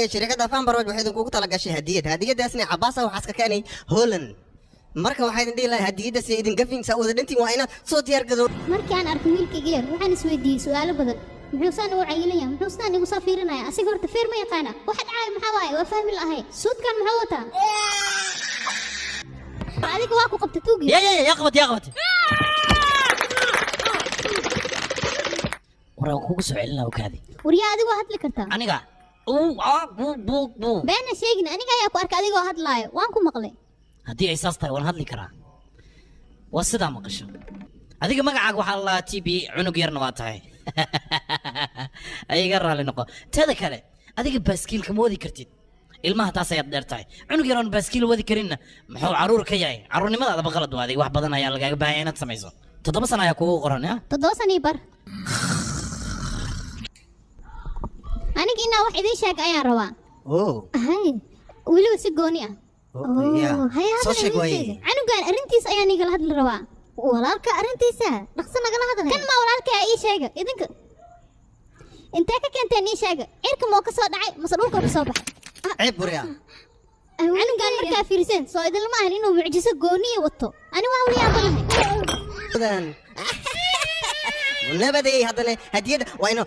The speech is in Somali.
waaye shirkadda Fanbaroj waxay idinku tala gashay hadiyadaasna Cabaasa waxa iska keenay Holland marka waxay idin dhihi lahayd hadiyada si idin gafin saa wada dhintiin waa inaad soo diyaar gado markii aan arkay wiilkayga yar waxaan isweydiiyey su'aalo badan muxuu saan u cayilayaa muxuu saan igu soo fiirinaya asiga horta feer ma yaqaana waxa dhacay maxaa waaye waa fahmi lahayd suudkan muxuu wataa adiga waa ku qabtay tuugi يا قبط ورا كوكو سوعلنا وكادي wariyaa adigu hadli kartaa aniga buu beena sheegin aniga ayaa ku arkay adigoo hadlaayo waan ku maqlay haddii ay saas tahay waan hadli karaa waa sidaa maqasho adiga magacaaga waxaa la TB cunug yarna waa tahay ayaga raali noqo tada kale adiga baaskiilka ma wadi kartid ilmaha taas ayaad dheer tahay cunug yaroon baaskiil wadi karinna muxuu caruur ka yahay caruurnimadaada qalad waa adiga wax badan ayaa lagaaga baahan yahay inaad samayso 7 sano ayaa kugu qoran ya 7 sano bar aniga inaa wax idin sheeg ayaan rabaa hay weliba si gooni ah soo sheeg waaye canugan arrintiisa ayaan igala hadli rabaa walaalka arrintiisa dhaqso nagala hadlay kan ma walaalka ii sheega idinka intee ka keenteen ii sheega cirka moo ka soo dhacay mase dhulka ka soo baxay ceeb buriya canugan markaa fiirsan soo idin lama ahan inuu mucjiso gooniya wato ani waa wali aqoon nabadii haddana hadiyada waa inuu